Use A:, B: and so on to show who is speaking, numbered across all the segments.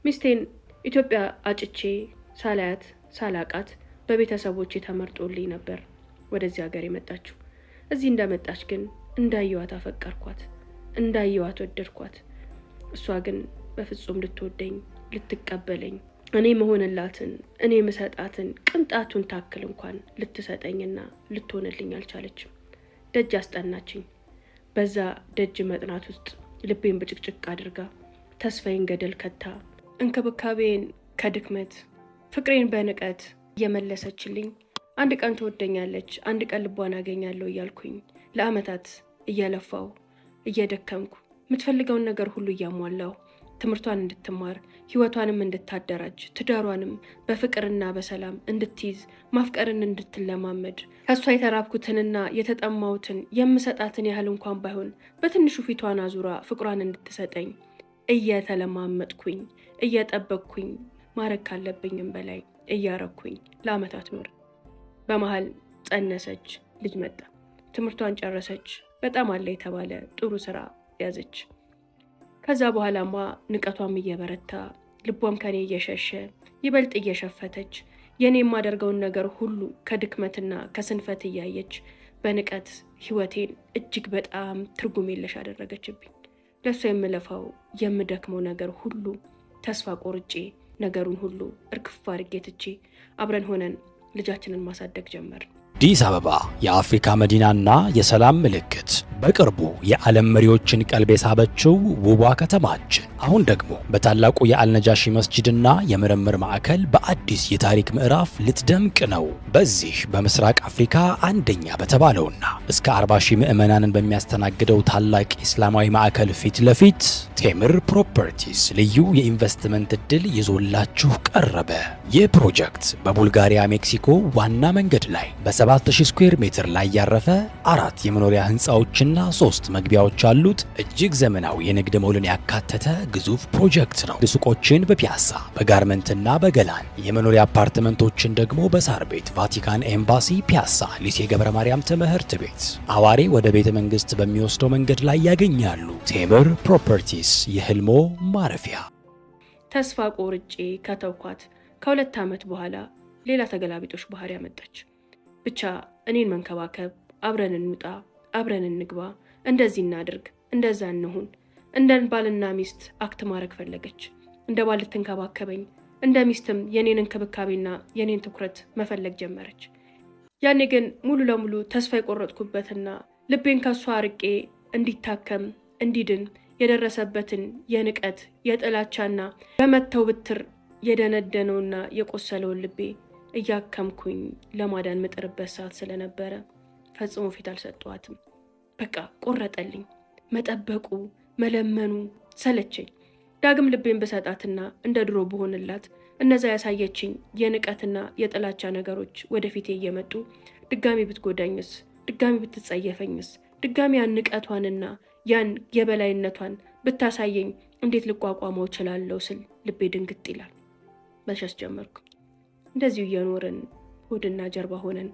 A: ሚስቴን ኢትዮጵያ አጭቼ ሳላያት ሳላቃት በቤተሰቦቼ ተመርጦልኝ ነበር ወደዚህ ሀገር የመጣችው። እዚህ እንደመጣች ግን እንዳየዋት አፈቀርኳት፣ እንዳየዋት ወደድኳት። እሷ ግን በፍጹም ልትወደኝ ልትቀበለኝ እኔ መሆንላትን እኔ መሰጣትን ቅንጣቱን ታክል እንኳን ልትሰጠኝና ልትሆንልኝ አልቻለችም። ደጅ አስጠናችኝ። በዛ ደጅ መጥናት ውስጥ ልቤን ብጭቅጭቅ አድርጋ ተስፋዬን ገደል ከታ እንክብካቤን ከድክመት ፍቅሬን በንቀት እየመለሰችልኝ አንድ ቀን ትወደኛለች፣ አንድ ቀን ልቧን አገኛለሁ እያልኩኝ ለአመታት እየለፋው እየደከምኩ የምትፈልገውን ነገር ሁሉ እያሟላው ትምህርቷን እንድትማር ህይወቷንም እንድታደራጅ ትዳሯንም በፍቅርና በሰላም እንድትይዝ ማፍቀርን እንድትለማመድ ከሷ የተራብኩትንና የተጠማሁትን የምሰጣትን ያህል እንኳን ባይሆን በትንሹ ፊቷን አዙራ ፍቅሯን እንድትሰጠኝ እየተለማመጥኩኝ እየጠበቅኩኝ ማረግ ካለብኝም በላይ እያረኩኝ ለአመታት ኖር። በመሃል ጸነሰች፣ ልጅ መጣ፣ ትምህርቷን ጨረሰች፣ በጣም አለ የተባለ ጥሩ ስራ ያዘች። ከዛ በኋላማ ንቀቷም እየበረታ ልቧም ከኔ እየሸሸ ይበልጥ እየሸፈተች የኔ የማደርገውን ነገር ሁሉ ከድክመትና ከስንፈት እያየች በንቀት ህይወቴን እጅግ በጣም ትርጉም የለሽ አደረገችብኝ። ለሷ የምለፋው የምደክመው ነገር ሁሉ ተስፋ ቆርጬ ነገሩን ሁሉ እርግፍ አድርጌ ትቼ አብረን ሆነን ልጃችንን ማሳደግ ጀመር።
B: አዲስ አበባ የአፍሪካ መዲናና የሰላም ምልክት፣ በቅርቡ የዓለም መሪዎችን ቀልብ የሳበችው ውቧ ከተማችን አሁን ደግሞ በታላቁ የአልነጃሺ መስጂድና የምርምር ማዕከል በአዲስ የታሪክ ምዕራፍ ልትደምቅ ነው። በዚህ በምስራቅ አፍሪካ አንደኛ በተባለውና እስከ 40,000 ምዕመናንን በሚያስተናግደው ታላቅ ኢስላማዊ ማዕከል ፊት ለፊት ቴምር ፕሮፐርቲስ ልዩ የኢንቨስትመንት ዕድል ይዞላችሁ ቀረበ። ይህ ፕሮጀክት በቡልጋሪያ ሜክሲኮ ዋና መንገድ ላይ በ7000 ስኩዌር ሜትር ላይ ያረፈ 4 የመኖሪያ ህንፃዎችና 3 መግቢያዎች ያሉት እጅግ ዘመናዊ የንግድ ሞልን ያካተተ ግዙፍ ፕሮጀክት ነው። ሱቆችን በፒያሳ በጋርመንትና በገላን የመኖሪያ አፓርትመንቶችን ደግሞ በሳር ቤት ቫቲካን ኤምባሲ ፒያሳ ሊሴ ገብረ ማርያም ትምህርት ቤት አዋሬ ወደ ቤተ መንግስት በሚወስደው መንገድ ላይ ያገኛሉ። ቴምር ፕሮፐርቲስ የህልሞ ማረፊያ።
A: ተስፋ ቆርጬ ከተውኳት ከ2 ዓመት በኋላ ሌላ ተገላቢጦሽ ባህሪ ያመጣች። ብቻ እኔን መንከባከብ፣ አብረን እንውጣ፣ አብረን እንግባ፣ እንደዚህ እናድርግ፣ እንደዛ እንሁን፣ እንደ ባልና ሚስት አክት ማድረግ ፈለገች። እንደ ባል ልትንከባከበኝ፣ እንደ ሚስትም የኔን እንክብካቤና የኔን ትኩረት መፈለግ ጀመረች። ያኔ ግን ሙሉ ለሙሉ ተስፋ የቆረጥኩበትና ልቤን ከሷ አርቄ እንዲታከም እንዲድን የደረሰበትን የንቀት የጥላቻና በመተው ብትር የደነደነውና የቆሰለውን ልቤ እያከምኩኝ ለማዳን ምጥርበት ሰዓት ስለነበረ ፈጽሞ ፊት አልሰጠዋትም። በቃ ቆረጠልኝ። መጠበቁ መለመኑ ሰለቸኝ። ዳግም ልቤን በሰጣትና እንደ ድሮ በሆንላት እነዛ ያሳየችኝ የንቀትና የጥላቻ ነገሮች ወደፊቴ እየመጡ ድጋሚ ብትጎዳኝስ፣ ድጋሚ ብትጸየፈኝስ፣ ድጋሚ ያን ንቀቷንና ያን የበላይነቷን ብታሳየኝ እንዴት ልቋቋመው እችላለሁ ስል ልቤ ድንግጥ ይላል። መሸሽ ጀመርኩ። እንደዚሁ እየኖርን ሆድና ጀርባ ሆነን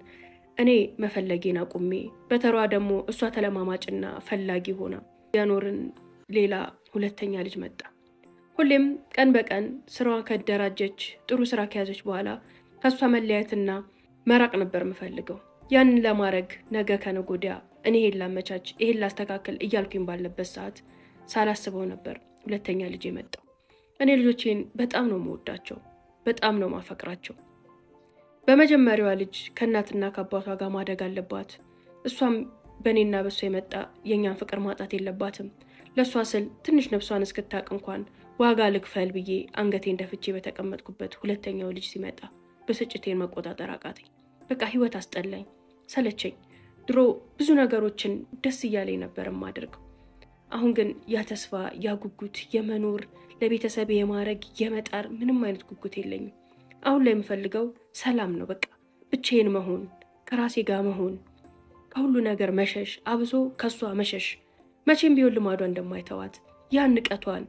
A: እኔ መፈለጌን አቁሜ በተሯ ደግሞ እሷ ተለማማጭና ፈላጊ ሆና ያኖርን ሌላ ሁለተኛ ልጅ መጣ። ሁሌም ቀን በቀን ስራዋን ከደራጀች ጥሩ ስራ ከያዘች በኋላ ከሷ መለያየትና መራቅ ነበር የምፈልገው። ያንን ለማድረግ ነገ ከነገ ወዲያ እኔ ይሄን ላመቻች ይሄን ላስተካከል እያልኩኝ ባለበት ሰዓት ሳላስበው ነበር ሁለተኛ ልጅ የመጣው። እኔ ልጆቼን በጣም ነው የምወዳቸው፣ በጣም ነው ማፈቅራቸው። በመጀመሪያዋ ልጅ ከእናትና ከአባቷ ጋር ማደግ አለባት። እሷም በእኔና በሷ የመጣ የእኛን ፍቅር ማጣት የለባትም። ለእሷ ስል ትንሽ ነፍሷን እስክታቅ እንኳን ዋጋ ልክፈል ብዬ አንገቴን ደፍቼ በተቀመጥኩበት ሁለተኛው ልጅ ሲመጣ ብስጭቴን መቆጣጠር አቃተኝ። በቃ ህይወት አስጠላኝ፣ ሰለቸኝ። ድሮ ብዙ ነገሮችን ደስ እያለኝ ነበር የማደርገው። አሁን ግን ያ ተስፋ፣ ያ ጉጉት የመኖር ለቤተሰብ የማረግ የመጣር ምንም አይነት ጉጉት የለኝም። አሁን ላይ የምፈልገው ሰላም ነው። በቃ ብቻዬን መሆን፣ ከራሴ ጋር መሆን፣ ከሁሉ ነገር መሸሽ፣ አብሶ ከሷ መሸሽ። መቼም ቢሆን ልማዷ እንደማይተዋት ያን ንቀቷን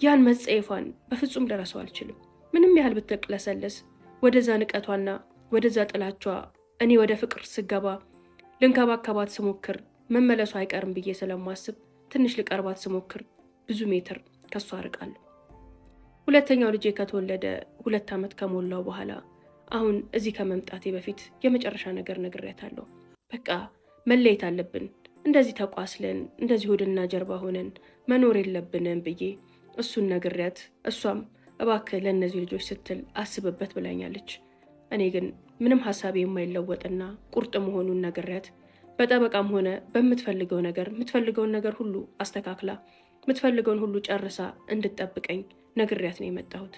A: ያን መጸየፏን በፍጹም ደረሰው አልችልም። ምንም ያህል ብትቅለሰለስ ወደዛ ንቀቷና ወደዛ ጥላቿ እኔ ወደ ፍቅር ስገባ ልንከባከባት ስሞክር መመለሱ አይቀርም ብዬ ስለማስብ ትንሽ ልቀርባት ስሞክር ብዙ ሜትር ከሷ አርቃለሁ። ሁለተኛው ልጄ ከተወለደ 2 ዓመት ከሞላው በኋላ አሁን እዚህ ከመምጣቴ በፊት የመጨረሻ ነገር ነግሬያታለሁ። በቃ መለየት አለብን፣ እንደዚህ ተቋስለን እንደዚህ ሆድና ጀርባ ሆነን መኖር የለብንም ብዬ እሱን ነግሬያት፣ እሷም እባክህ ለእነዚህ ልጆች ስትል አስብበት ብላኛለች። እኔ ግን ምንም ሀሳቤ የማይለወጥና ቁርጥ መሆኑን ነግሬያት በጠበቃም ሆነ በምትፈልገውን ነገር ሁሉ አስተካክላ የምትፈልገውን ሁሉ ጨርሳ እንድትጠብቀኝ ነግሬያት ነው የመጣሁት።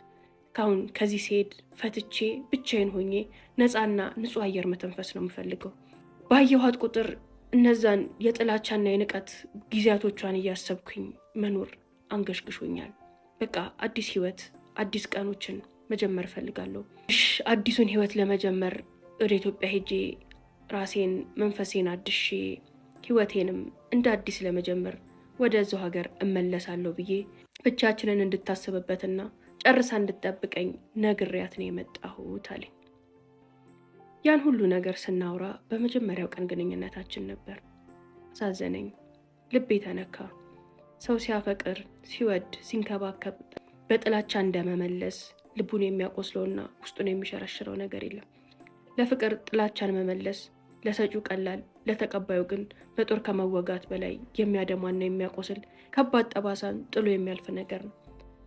A: ካሁን ከዚህ ሲሄድ ፈትቼ ብቻዬን ሆኜ ነፃና ንጹህ አየር መተንፈስ ነው የምፈልገው። ባየኋት ቁጥር እነዛን የጥላቻና የንቀት ጊዜያቶቿን እያሰብኩኝ መኖር አንገሽግሾኛል። በቃ አዲስ ህይወት፣ አዲስ ቀኖችን መጀመር እፈልጋለሁ። አዲሱን ህይወት ለመጀመር ወደ ኢትዮጵያ ሄጄ ራሴን መንፈሴን አድሼ ህይወቴንም እንደ አዲስ ለመጀመር ወደዛው ሀገር እመለሳለሁ ብዬ ብቻችንን እንድታስብበትና ጨርሳ እንድትጠብቀኝ ነግሬያት ነው የመጣሁት አለኝ። ያን ሁሉ ነገር ስናወራ በመጀመሪያው ቀን ግንኙነታችን ነበር። አሳዘነኝ፣ ልቤ ተነካ። ሰው ሲያፈቅር፣ ሲወድ፣ ሲንከባከብ በጥላቻ እንደመመለስ ልቡን የሚያቆስለውና ውስጡን የሚሸረሽረው ነገር የለም። ለፍቅር ጥላቻን መመለስ ለሰጪው ቀላል፣ ለተቀባዩ ግን በጦር ከመወጋት በላይ የሚያደማና የሚያቆስል ከባድ ጠባሳን ጥሎ የሚያልፍ ነገር ነው።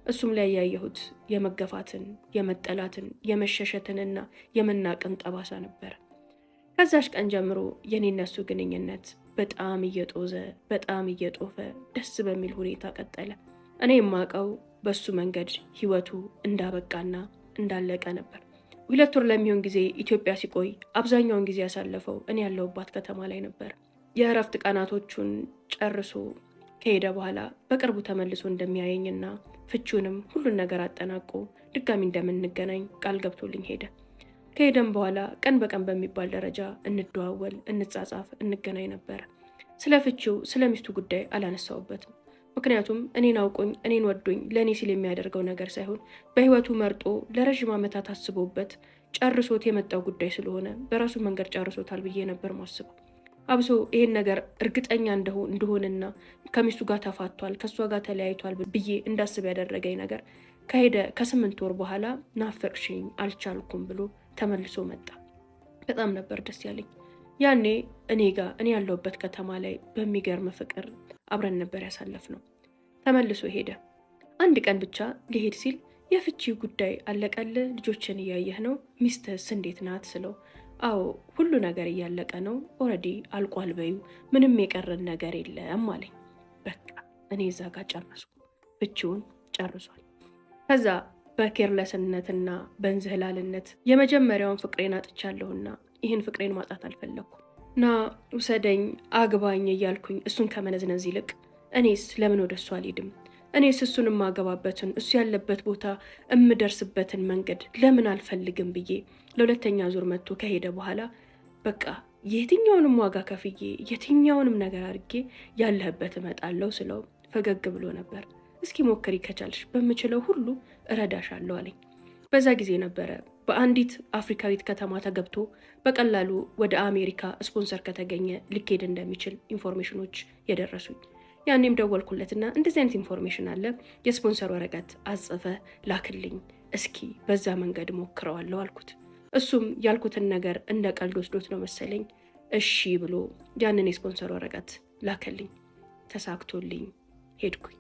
A: እሱም ላይ ያየሁት የመገፋትን፣ የመጠላትን፣ የመሸሸትንና የመናቅን ጠባሳ ነበር። ከዛሽ ቀን ጀምሮ የኔና እሱ ግንኙነት በጣም እየጦዘ በጣም እየጦፈ ደስ በሚል ሁኔታ ቀጠለ። እኔ የማውቀው በሱ መንገድ ህይወቱ እንዳበቃና እንዳለቀ ነበር። 2 ወር ለሚሆን ጊዜ ኢትዮጵያ ሲቆይ አብዛኛውን ጊዜ ያሳለፈው እኔ ያለሁባት ከተማ ላይ ነበር። የእረፍት ቀናቶቹን ጨርሶ ከሄደ በኋላ በቅርቡ ተመልሶ እንደሚያየኝና ፍቹንም ሁሉን ነገር አጠናቆ ድጋሚ እንደምንገናኝ ቃል ገብቶልኝ ሄደ። ከሄደም በኋላ ቀን በቀን በሚባል ደረጃ እንደዋወል፣ እንጻጻፍ፣ እንገናኝ ነበር። ስለ ፍቺው ስለ ሚስቱ ጉዳይ አላነሳውበትም። ምክንያቱም እኔን አውቆኝ እኔን ወዶኝ ለእኔ ሲል የሚያደርገው ነገር ሳይሆን በህይወቱ መርጦ ለረዥም ዓመታት አስቦበት ጨርሶት የመጣው ጉዳይ ስለሆነ በራሱ መንገድ ጨርሶታል ብዬ ነበር ማስበው። አብሶ ይሄን ነገር እርግጠኛ እንደሆነና ከሚስቱ ጋር ተፋቷል፣ ከሷ ጋር ተለያይቷል ብዬ እንዳስብ ያደረገኝ ነገር ከሄደ ከ8 ወር በኋላ ናፈቅሽኝ፣ አልቻልኩም ብሎ ተመልሶ መጣ። በጣም ነበር ደስ ያለኝ። ያኔ እኔ ያለሁበት ከተማ ላይ በሚገርም ፍቅር አብረን ነበር ያሳለፍነው። ተመልሶ ሄደ። አንድ ቀን ብቻ ሊሄድ ሲል የፍቺ ጉዳይ አለቀል፣ ልጆችን እያየህ ነው፣ ሚስትስ እንዴት ናት ስለው፣ አዎ ሁሉ ነገር እያለቀ ነው፣ ኦልሬዲ አልቋል በዩ፣ ምንም የቀረን ነገር የለም አለኝ። በቃ እኔ እዛ ጋር ጨረስኩ። ፍቺውን ጨርሷል። ከዛ በኬርለስነትና በእንዝህላልነት የመጀመሪያውን ፍቅሬን አጥቻለሁና ይህን ፍቅሬን ማጣት አልፈለኩም። ና ውሰደኝ፣ አግባኝ እያልኩኝ እሱን ከመነዝነዝ ይልቅ እኔስ ለምን ወደ እሱ አልሄድም? እኔስ እሱን የማገባበትን እሱ ያለበት ቦታ እምደርስበትን መንገድ ለምን አልፈልግም ብዬ ለሁለተኛ ዙር መጥቶ ከሄደ በኋላ በቃ የትኛውንም ዋጋ ከፍዬ የትኛውንም ነገር አድርጌ ያለህበት እመጣለሁ ስለው ፈገግ ብሎ ነበር። እስኪ ሞክሪ ከቻልሽ በምችለው ሁሉ እረዳሻለሁ አለኝ። በዛ ጊዜ ነበረ በአንዲት አፍሪካዊት ከተማ ተገብቶ በቀላሉ ወደ አሜሪካ ስፖንሰር ከተገኘ ልኬድ እንደሚችል ኢንፎርሜሽኖች የደረሱኝ። ያኔም ደወልኩለትና እንደዚህ አይነት ኢንፎርሜሽን አለ፣ የስፖንሰር ወረቀት አጽፈ ላክልኝ፣ እስኪ በዛ መንገድ ሞክረዋለሁ አልኩት። እሱም ያልኩትን ነገር እንደ ቀልድ ወስዶት ነው መሰለኝ እሺ ብሎ ያንን የስፖንሰር ወረቀት ላከልኝ። ተሳክቶልኝ ሄድኩኝ።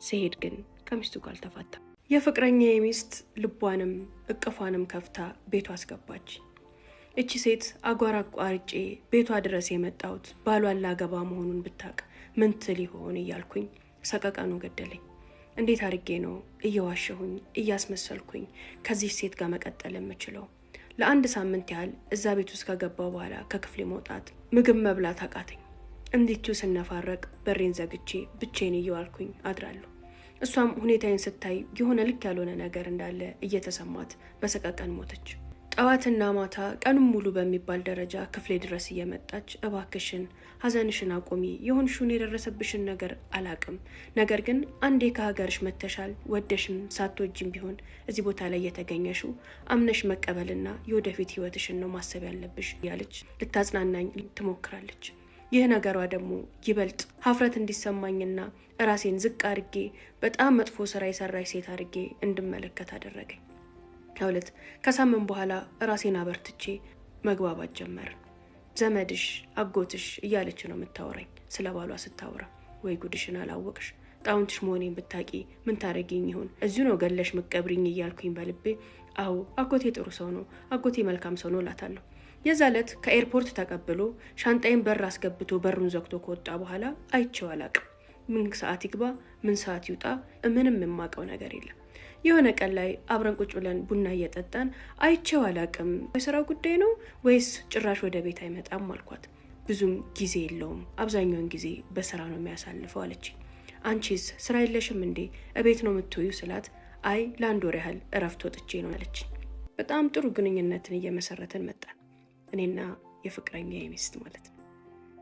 A: ሲሄድ ግን ከሚስቱ ጋር ተፋታ። የፍቅረኛ ሚስት ልቧንም እቅፏንም ከፍታ ቤቷ አስገባች። እቺ ሴት አጓራ አቋርጬ ቤቷ ድረስ የመጣሁት ባሏን ላገባ መሆኑን ብታቅ ምን ትል ይሆን እያልኩኝ ሰቀቀኑ ገደለኝ። እንዴት አድርጌ ነው እየዋሸሁኝ እያስመሰልኩኝ ከዚህ ሴት ጋር መቀጠል የምችለው? ለአንድ ሳምንት ያህል እዛ ቤት ውስጥ ከገባው በኋላ ከክፍሌ መውጣት፣ ምግብ መብላት አቃተኝ። እንዲቹ ስነፋረቅ በሬን ዘግቼ ብቻዬን እየዋልኩኝ አድራለሁ። እሷም ሁኔታዬን ስታይ የሆነ ልክ ያልሆነ ነገር እንዳለ እየተሰማት በሰቀቀን ሞተች። ጠዋትና ማታ ቀኑን ሙሉ በሚባል ደረጃ ክፍሌ ድረስ እየመጣች እባክሽን ሀዘንሽን አቁሚ፣ የሆንሽውን የደረሰብሽን ነገር አላቅም፣ ነገር ግን አንዴ ከሀገርሽ መተሻል፣ ወደሽም ሳትወጂም ቢሆን እዚህ ቦታ ላይ የተገኘሽው አምነሽ መቀበልና የወደፊት ህይወትሽን ነው ማሰብ ያለብሽ ያለች ልታጽናናኝ ትሞክራለች። ይህ ነገሯ ደግሞ ይበልጥ ሀፍረት እንዲሰማኝና ራሴን ዝቅ አድርጌ በጣም መጥፎ ስራ የሰራች ሴት አድርጌ እንድመለከት አደረገኝ። ሁለት ከሳምንት በኋላ ራሴን አበርትቼ መግባባት ጀመርን። ዘመድሽ አጎትሽ እያለች ነው የምታወራኝ ስለ ባሏ ስታወራ። ወይ ጉድሽን አላወቅሽ፣ ጣውንትሽ መሆኔን ብታቂ ምን ታረጊኝ ይሆን? እዚሁ ነው ገለሽ ምቀብሪኝ እያልኩኝ በልቤ አዎ አጎቴ ጥሩ ሰው ነው፣ አጎቴ መልካም ሰው ነው እላታለሁ። የዛ ዕለት ከኤርፖርት ተቀብሎ ሻንጣይን በር አስገብቶ በሩን ዘግቶ ከወጣ በኋላ አይቼው አላቅም። ምን ሰዓት ይግባ ምን ሰዓት ይውጣ ምንም የማውቀው ነገር የለም። የሆነ ቀን ላይ አብረን ቁጭ ብለን ቡና እየጠጣን አይቼው አላቅም፣ የስራው ጉዳይ ነው ወይስ ጭራሽ ወደ ቤት አይመጣም አልኳት። ብዙም ጊዜ የለውም፣ አብዛኛውን ጊዜ በስራ ነው የሚያሳልፈው አለችኝ። አንቺስ ስራ የለሽም እንዴ እቤት ነው የምትውዩ ስላት አይ ለአንድ ወር ያህል እረፍት ወጥቼ ነው አለችኝ። በጣም ጥሩ ግንኙነትን እየመሰረትን መጣን፣ እኔና የፍቅረኛ የሚስት ማለት ነው።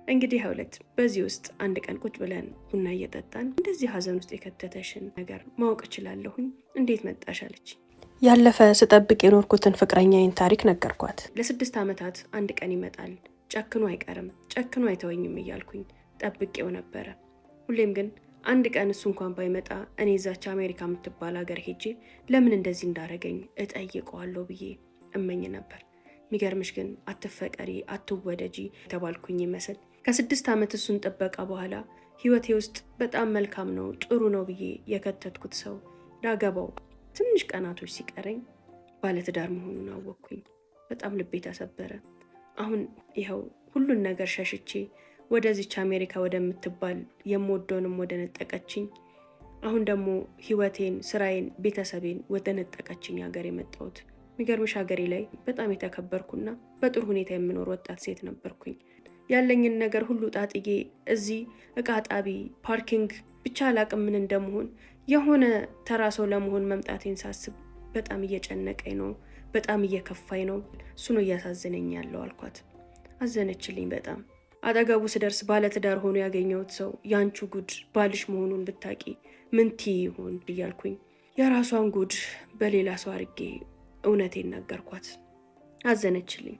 A: እንግዲህ ሁለት በዚህ ውስጥ አንድ ቀን ቁጭ ብለን ቡና እየጠጣን እንደዚህ ሀዘን ውስጥ የከተተሽን ነገር ማወቅ እችላለሁኝ እንዴት መጣሽ አለች። ያለፈ ስጠብቅ የኖርኩትን ፍቅረኛዬን ታሪክ ነገርኳት። ለ6 ዓመታት አንድ ቀን ይመጣል፣ ጨክኖ አይቀርም፣ ጨክኖ አይተወኝም እያልኩኝ ጠብቄው ነበረ። ሁሌም ግን አንድ ቀን እሱ እንኳን ባይመጣ እኔ እዛች አሜሪካ የምትባል ሀገር ሄጄ ለምን እንደዚህ እንዳረገኝ እጠይቀዋለሁ ብዬ እመኝ ነበር። የሚገርምሽ ግን አትፈቀሪ አትወደጂ የተባልኩኝ ይመስል ከ6 ዓመት እሱን ጥበቃ በኋላ ህይወቴ ውስጥ በጣም መልካም ነው ጥሩ ነው ብዬ የከተትኩት ሰው ላገባው ትንሽ ቀናቶች ሲቀረኝ ባለትዳር መሆኑን አወቅኩኝ። በጣም ልቤ ተሰበረ። አሁን ይኸው ሁሉን ነገር ሸሽቼ ወደዚች አሜሪካ ወደምትባል የምወደውንም ወደ ነጠቀችኝ፣ አሁን ደግሞ ህይወቴን ስራዬን ቤተሰቤን ወደ ነጠቀችኝ ሀገር የመጣሁት። የሚገርምሽ ሀገሬ ላይ በጣም የተከበርኩና በጥሩ ሁኔታ የምኖር ወጣት ሴት ነበርኩኝ። ያለኝን ነገር ሁሉ ጣጥዬ እዚህ እቃ ጣቢ ፓርኪንግ ብቻ አላቅም ምን እንደመሆን የሆነ ተራ ሰው ለመሆን መምጣቴን ሳስብ በጣም እየጨነቀኝ ነው፣ በጣም እየከፋኝ ነው፣ እሱ ነው እያሳዘነኝ ያለው አልኳት። አዘነችልኝ በጣም። አጠገቡ ስደርስ ባለትዳር ሆኖ ያገኘሁት ሰው ያንቹ ጉድ ባልሽ መሆኑን ብታቂ ምን ትይ ይሆን እያልኩኝ የራሷን ጉድ በሌላ ሰው አድርጌ እውነቴን ነገርኳት። አዘነችልኝ።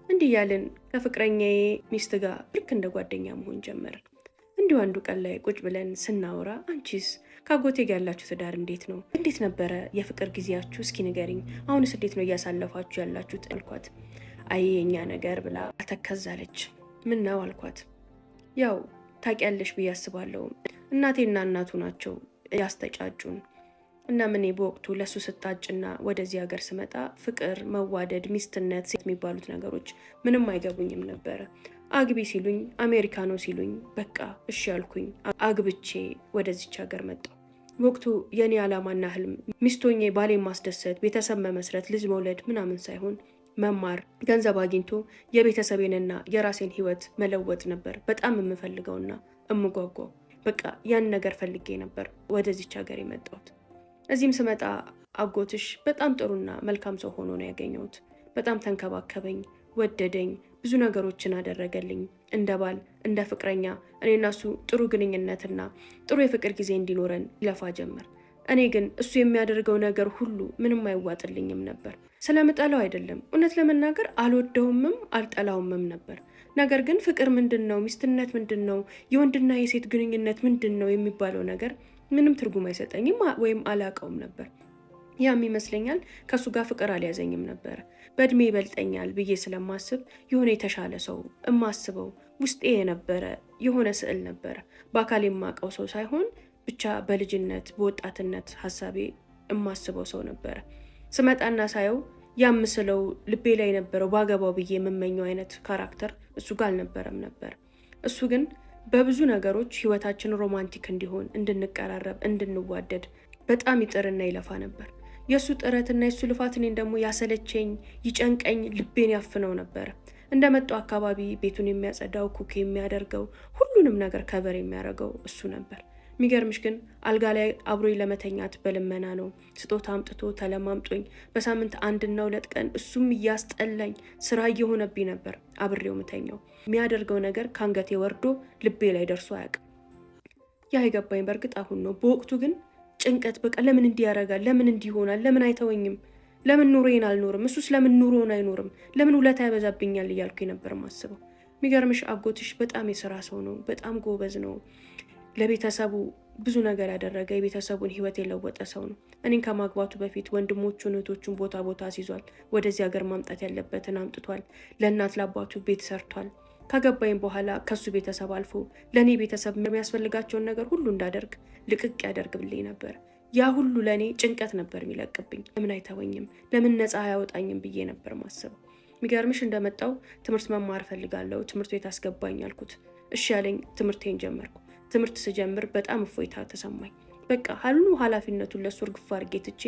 A: እንዲህ ያልን ከፍቅረኛዬ ሚስት ጋር ልክ እንደ ጓደኛ መሆን ጀመርን። እንዲሁ አንዱ ቀን ላይ ቁጭ ብለን ስናወራ አንቺስ ከአጎቴ ጋር ያላችሁ ትዳር እንዴት ነው? እንዴት ነበረ የፍቅር ጊዜያችሁ? እስኪ ንገሪኝ። አሁንስ እንዴት ነው እያሳለፋችሁ ያላችሁት አልኳት። አይ የኛ ነገር ብላ አተከዛለች። ምን ነው አልኳት። ያው ታውቂያለሽ ብዬ አስባለሁ እናቴና እናቱ ናቸው ያስተጫጩን እና እኔ በወቅቱ ለሱ ስጣጭና ወደዚህ ሀገር ስመጣ ፍቅር፣ መዋደድ፣ ሚስትነት፣ ሴት የሚባሉት ነገሮች ምንም አይገቡኝም ነበረ። አግቢ ሲሉኝ አሜሪካኖ ሲሉኝ በቃ እሺ ያልኩኝ አግብቼ ወደዚች ሀገር መጣሁ። ወቅቱ የኔ ዓላማና ህልም ሚስቶኜ ባሌን ማስደሰት፣ ቤተሰብ መመስረት፣ ልጅ መውለድ ምናምን ሳይሆን መማር፣ ገንዘብ አግኝቶ የቤተሰቤንና የራሴን ህይወት መለወጥ ነበር በጣም የምፈልገውና እምጓጓው። በቃ ያን ነገር ፈልጌ ነበር ወደዚች ሀገር የመጣሁት። እዚህም ስመጣ አጎትሽ በጣም ጥሩና መልካም ሰው ሆኖ ነው ያገኘሁት። በጣም ተንከባከበኝ፣ ወደደኝ፣ ብዙ ነገሮችን አደረገልኝ። እንደ ባል እንደ ፍቅረኛ እኔና እሱ ጥሩ ግንኙነትና ጥሩ የፍቅር ጊዜ እንዲኖረን ይለፋ ጀመር። እኔ ግን እሱ የሚያደርገው ነገር ሁሉ ምንም አይዋጥልኝም ነበር። ስለምጠላው አይደለም፣ እውነት ለመናገር አልወደውምም አልጠላውምም ነበር። ነገር ግን ፍቅር ምንድን ነው፣ ሚስትነት ምንድን ነው፣ የወንድና የሴት ግንኙነት ምንድን ነው የሚባለው ነገር ምንም ትርጉም አይሰጠኝም ወይም አላውቀውም ነበር። ያም ይመስለኛል ከእሱ ጋር ፍቅር አልያዘኝም ነበር። በእድሜ ይበልጠኛል ብዬ ስለማስብ የሆነ የተሻለ ሰው እማስበው ውስጤ የነበረ የሆነ ስዕል ነበረ። በአካል የማውቀው ሰው ሳይሆን ብቻ በልጅነት በወጣትነት ሀሳቤ እማስበው ሰው ነበረ። ስመጣና ሳየው ያምስለው ልቤ ላይ የነበረው ባገባው ብዬ የምመኘው አይነት ካራክተር እሱ ጋር አልነበረም ነበር። እሱ ግን በብዙ ነገሮች ህይወታችን ሮማንቲክ እንዲሆን፣ እንድንቀራረብ፣ እንድንዋደድ በጣም ይጥርና ይለፋ ነበር። የእሱ ጥረትና የእሱ ልፋት እኔን ደግሞ ያሰለቸኝ፣ ይጨንቀኝ፣ ልቤን ያፍነው ነበር። እንደመጣው አካባቢ ቤቱን የሚያጸዳው፣ ኩክ የሚያደርገው፣ ሁሉንም ነገር ከበር የሚያደርገው እሱ ነበር። የሚገርምሽ ግን አልጋ ላይ አብሮኝ ለመተኛት በልመና ነው። ስጦታ አምጥቶ ተለማምጦኝ በሳምንት 1 እና 2 ቀን እሱም እያስጠላኝ ስራ እየሆነብኝ ነበር አብሬው ምተኛው። የሚያደርገው ነገር ከአንገቴ ወርዶ ልቤ ላይ ደርሶ አያውቅም። ያ የገባኝ በእርግጥ አሁን ነው። በወቅቱ ግን ጭንቀት፣ በቃ ለምን እንዲህ ያደርጋል? ለምን እንዲህ ይሆናል? ለምን አይተወኝም? ለምን ኑሮዬን አልኖርም? እሱስ ለምን ኑሮውን አይኖርም? ለምን ውለታ ያበዛብኛል? እያልኩኝ ነበር ማስበው። የሚገርምሽ አጎትሽ በጣም የስራ ሰው ነው፣ በጣም ጎበዝ ነው። ለቤተሰቡ ብዙ ነገር ያደረገ የቤተሰቡን ህይወት የለወጠ ሰው ነው። እኔን ከማግባቱ በፊት ወንድሞቹን እህቶቹን ቦታ አስይዟል። ወደዚህ ሀገር ማምጣት ያለበትን አምጥቷል። ለእናት ለአባቱ ቤት ሰርቷል። ካገባኝ በኋላ ከሱ ቤተሰብ አልፎ ለእኔ ቤተሰብ የሚያስፈልጋቸውን ነገር ሁሉ እንዳደርግ ልቅቅ ያደርግልኝ ነበር። ያ ሁሉ ለእኔ ጭንቀት ነበር የሚለቅብኝ። ለምን አይተወኝም? ለምን ነፃ አያወጣኝም ብዬ ነበር ማሰብ። የሚገርምሽ እንደመጣው ትምህርት መማር ፈልጋለሁ፣ ትምህርት ቤት አስገባኝ አልኩት። እሺ ያለኝ፣ ትምህርቴን ጀመርኩ። ትምህርት ስጀምር በጣም እፎይታ ተሰማኝ። በቃ ሁሉ ኃላፊነቱን ለሱ እርግፍ አድርጌ ትቼ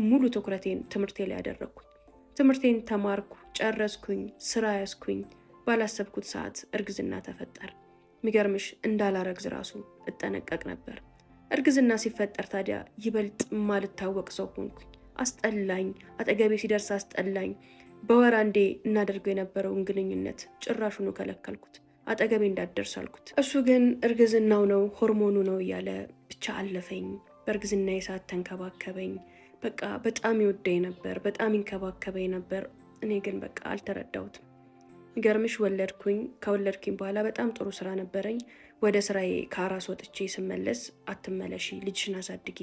A: ሙሉ ትኩረቴን ትምህርቴ ላይ ያደረግኩኝ። ትምህርቴን ተማርኩ፣ ጨረስኩኝ፣ ስራ ያዝኩኝ። ባላሰብኩት ሰዓት እርግዝና ተፈጠረ። የሚገርምሽ እንዳላረግዝ ራሱ እጠነቀቅ ነበር። እርግዝና ሲፈጠር ታዲያ ይበልጥ ማልታወቅ ሰው ሆንኩኝ። አስጠላኝ፣ አጠገቤ ሲደርስ አስጠላኝ። በወር አንዴ እናደርገው የነበረውን ግንኙነት ጭራሹኑ ከለከልኩት። አጠገቤ እንዳትደርስ አልኩት። እሱ ግን እርግዝናው ነው ሆርሞኑ ነው እያለ ብቻ አለፈኝ። በእርግዝና ሰዓት ተንከባከበኝ። በቃ በጣም ይወደኝ ነበር፣ በጣም ይንከባከበኝ ነበር። እኔ ግን በቃ አልተረዳሁትም። ገርምሽ ወለድኩኝ። ከወለድኩኝ በኋላ በጣም ጥሩ ስራ ነበረኝ። ወደ ስራዬ ከአራስ ወጥቼ ስመለስ አትመለሺ፣ ልጅሽን አሳድጊ፣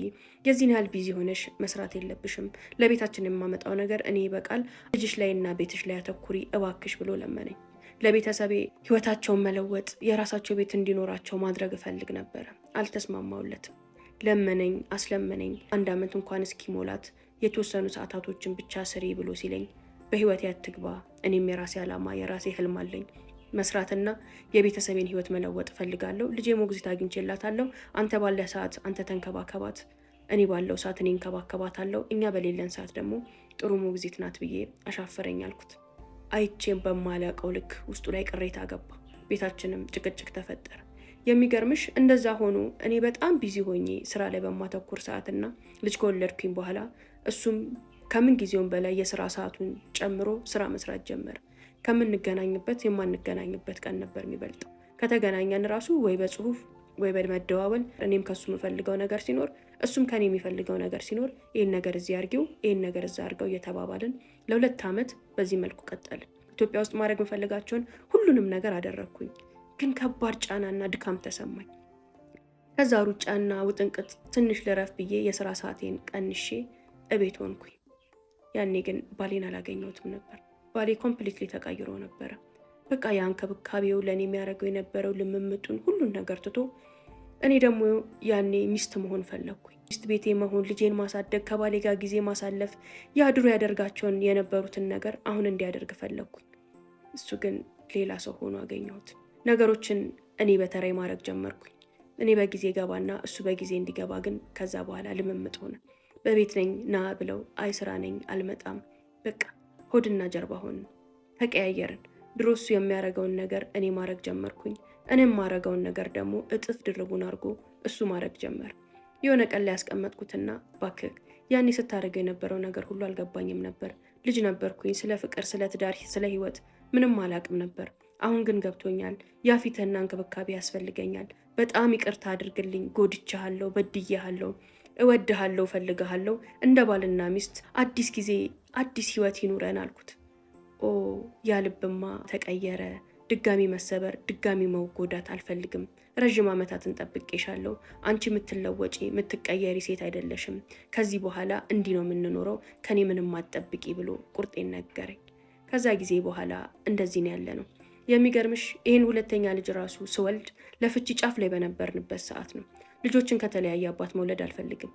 A: የዚህን ያህል ቢዚ ሆነሽ መስራት የለብሽም፣ ለቤታችን የማመጣው ነገር እኔ ይበቃል፣ ልጅሽ ላይና ቤትሽ ላይ አተኩሪ እባክሽ ብሎ ለመነኝ። ለቤተሰቤ ህይወታቸውን መለወጥ፣ የራሳቸው ቤት እንዲኖራቸው ማድረግ እፈልግ ነበረ። አልተስማማውለትም። ለመነኝ፣ አስለመነኝ። 1 ዓመት እንኳን እስኪሞላት የተወሰኑ ሰዓታቶችን ብቻ ስሪ ብሎ ሲለኝ በህይወት ያትግባ፣ እኔም የራሴ ዓላማ የራሴ ህልም አለኝ፣ መስራትና የቤተሰቤን ህይወት መለወጥ እፈልጋለሁ። ልጄ ሞግዚት አግኝቼላታለሁ። አንተ ባለ ሰዓት አንተ ተንከባከባት፣ እኔ ባለው ሰዓት እኔ እንከባከባታለሁ። እኛ በሌለን ሰዓት ደግሞ ጥሩ ሞግዚት ናት ብዬ አሻፈረኝ አልኩት። አይቼም በማላውቀው ልክ ውስጡ ላይ ቅሬታ ገባ። ቤታችንም ጭቅጭቅ ተፈጠረ። የሚገርምሽ እንደዛ ሆኖ እኔ በጣም ቢዚ ሆኜ ስራ ላይ በማተኩር ሰዓትና ልጅ ከወለድኩኝ በኋላ እሱም ከምን ጊዜውም በላይ የስራ ሰዓቱን ጨምሮ ስራ መስራት ጀመረ። ከምንገናኝበት የማንገናኝበት ቀን ነበር የሚበልጠው። ከተገናኘን ራሱ ወይ በጽሁፍ ወይ በመደዋወል እኔም ከሱ የምፈልገው ነገር ሲኖር እሱም ከኔ የሚፈልገው ነገር ሲኖር ይህን ነገር እዚህ አርጊው፣ ይህን ነገር እዛ አርገው እየተባባልን ለ2 ዓመት በዚህ መልኩ ቀጠልን። ኢትዮጵያ ውስጥ ማድረግ የምፈልጋቸውን ሁሉንም ነገር አደረግኩኝ። ግን ከባድ ጫናና ድካም ተሰማኝ። ከዛ ሩጫና ውጥንቅጥ ትንሽ ልረፍ ብዬ የስራ ሰዓቴን ቀንሼ እቤት ሆንኩኝ። ያኔ ግን ባሌን አላገኘሁትም ነበር። ባሌ ኮምፕሊትሊ ተቀይሮ ነበረ። በቃ የእንክብካቤው ለእኔ የሚያደርገው የነበረው ልምምጡን ሁሉን ነገር ትቶ እኔ ደግሞ ያኔ ሚስት መሆን ፈለግኩኝ። ሚስት ቤቴ መሆን፣ ልጄን ማሳደግ፣ ከባሌ ጋር ጊዜ ማሳለፍ፣ ያድሮ ያደርጋቸውን የነበሩትን ነገር አሁን እንዲያደርግ ፈለግኩኝ። እሱ ግን ሌላ ሰው ሆኖ አገኘሁት። ነገሮችን እኔ በተራይ ማድረግ ጀመርኩኝ። እኔ በጊዜ ገባና እሱ በጊዜ እንዲገባ። ግን ከዛ በኋላ ልምምጥ ሆነ። በቤት ነኝ ና ብለው አይ ስራ ነኝ አልመጣም። በቃ ሆድና ጀርባ ሆንን፣ ተቀያየርን። ድሮ እሱ የሚያደርገውን ነገር እኔ ማድረግ ጀመርኩኝ። እኔም ማድረገውን ነገር ደግሞ እጥፍ ድርቡን አድርጎ እሱ ማድረግ ጀመር። የሆነ ቀን ላይ ያስቀመጥኩትና ባክህ ያኔ ስታደርገው የነበረው ነገር ሁሉ አልገባኝም ነበር። ልጅ ነበርኩኝ። ስለ ፍቅር፣ ስለ ትዳር፣ ስለ ህይወት ምንም አላቅም ነበር። አሁን ግን ገብቶኛል። ያ ፊትህና እንክብካቤ ያስፈልገኛል። በጣም ይቅርታ አድርግልኝ። ጎድቻለሁ፣ በድያለሁ፣ እወድሃለሁ፣ ፈልግሃለሁ። እንደ ባልና ሚስት አዲስ ጊዜ አዲስ ህይወት ይኑረን አልኩት። ኦ ያ ልብማ ተቀየረ። ድጋሚ መሰበር፣ ድጋሚ መጎዳት አልፈልግም። ረዥም ዓመታትን ጠብቄሻለሁ። አንቺ የምትለወጪ የምትቀየሪ ሴት አይደለሽም። ከዚህ በኋላ እንዲህ ነው የምንኖረው፣ ከኔ ምንም አትጠብቂ ብሎ ቁርጤን ነገረኝ። ከዛ ጊዜ በኋላ እንደዚህ ነው ያለ ነው። የሚገርምሽ ይህን 2ኛ ልጅ ራሱ ስወልድ ለፍቺ ጫፍ ላይ በነበርንበት ሰዓት ነው። ልጆችን ከተለያየ አባት መውለድ አልፈልግም።